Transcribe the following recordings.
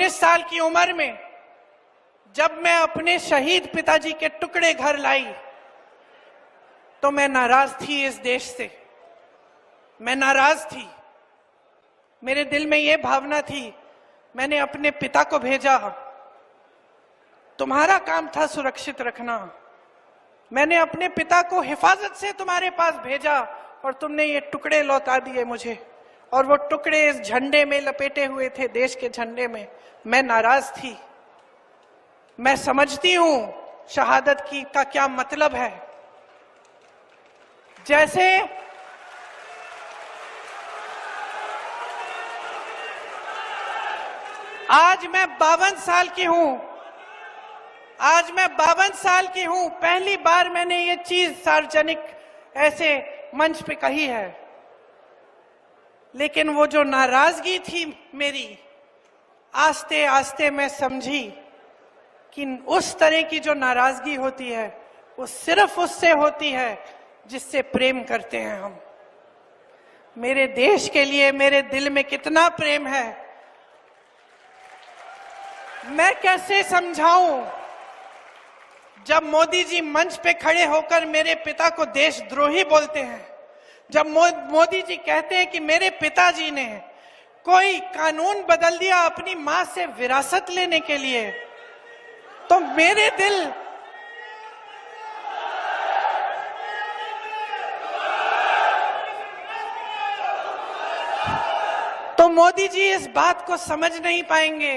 19 साल की उम्र में जब मैं अपने शहीद पिताजी के टुकड़े घर लाई तो मैं नाराज थी इस देश से। मैं नाराज थी। मेरे दिल में यह भावना थी, मैंने अपने पिता को भेजा, तुम्हारा काम था सुरक्षित रखना। मैंने अपने पिता को हिफाजत से तुम्हारे पास भेजा और तुमने ये टुकड़े लौटा दिए मुझे, और वो टुकड़े इस झंडे में लपेटे हुए थे, देश के झंडे में। मैं नाराज थी। मैं समझती हूं शहादत की का क्या मतलब है। जैसे आज मैं 52 साल की हूं, आज मैं 52 साल की हूं, पहली बार मैंने ये चीज सार्वजनिक ऐसे मंच पे कही है। लेकिन वो जो नाराजगी थी मेरी, आस्ते आस्ते मैं समझी कि उस तरह की जो नाराजगी होती है वो सिर्फ उससे होती है जिससे प्रेम करते हैं हम। मेरे देश के लिए मेरे दिल में कितना प्रेम है, मैं कैसे समझाऊं। जब मोदी जी मंच पे खड़े होकर मेरे पिता को देशद्रोही बोलते हैं, जब मोदी जी कहते हैं कि मेरे पिताजी ने कोई कानून बदल दिया अपनी मां से विरासत लेने के लिए, तो मेरे दिल तो मोदी जी इस बात को समझ नहीं पाएंगे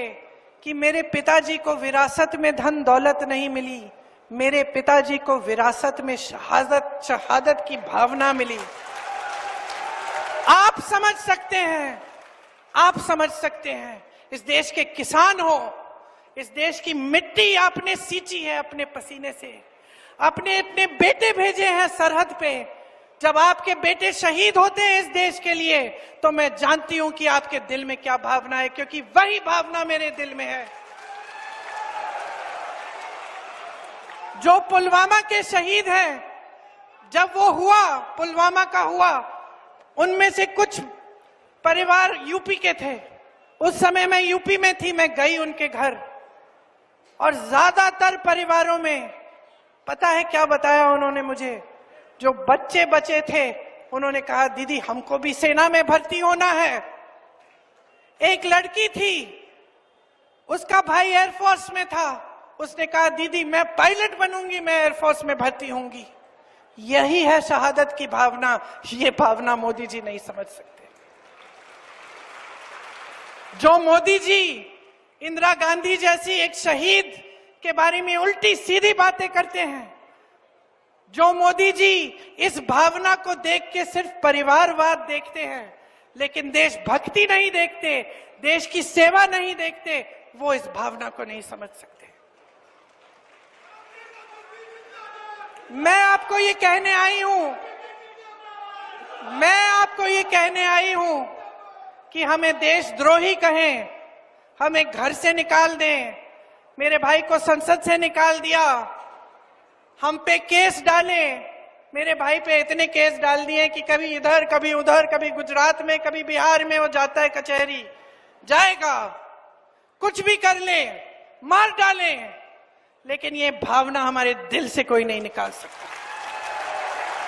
कि मेरे पिताजी को विरासत में धन दौलत नहीं मिली, मेरे पिताजी को विरासत में शहादत की भावना मिली। आप समझ सकते हैं, आप समझ सकते हैं। इस देश के किसान हो, इस देश की मिट्टी आपने सींची है अपने पसीने से, अपने इतने बेटे भेजे हैं सरहद पे। जब आपके बेटे शहीद होते हैं इस देश के लिए, तो मैं जानती हूं कि आपके दिल में क्या भावना है, क्योंकि वही भावना मेरे दिल में है। जो पुलवामा के शहीद हैं, जब वो हुआ, पुलवामा का हुआ, उनमें से कुछ परिवार यूपी के थे। उस समय मैं यूपी में थी, मैं गई उनके घर, और ज्यादातर परिवारों में पता है क्या बताया उन्होंने मुझे? जो बच्चे बचे थे उन्होंने कहा, दीदी हमको भी सेना में भर्ती होना है। एक लड़की थी, उसका भाई एयरफोर्स में था, उसने कहा दीदी मैं पायलट बनूंगी, मैं एयरफोर्स में भर्ती होंगी। यही है शहादत की भावना। ये भावना मोदी जी नहीं समझ सकते। जो मोदी जी इंदिरा गांधी जैसी एक शहीद के बारे में उल्टी सीधी बातें करते हैं, जो मोदी जी इस भावना को देख के सिर्फ परिवारवाद देखते हैं लेकिन देशभक्ति नहीं देखते, देश की सेवा नहीं देखते, वो इस भावना को नहीं समझ सकते। मैं आपको ये कहने आई हूं, मैं आपको ये कहने आई हूं कि हमें देशद्रोही कहें, हमें घर से निकाल दें। मेरे भाई को संसद से निकाल दिया, हम पे केस डाले। मेरे भाई पे इतने केस डाल दिए कि कभी इधर कभी उधर, कभी गुजरात में कभी बिहार में वो जाता है कचहरी, जाएगा, कुछ भी कर ले, मार डाले, लेकिन ये भावना हमारे दिल से कोई नहीं निकाल सकता।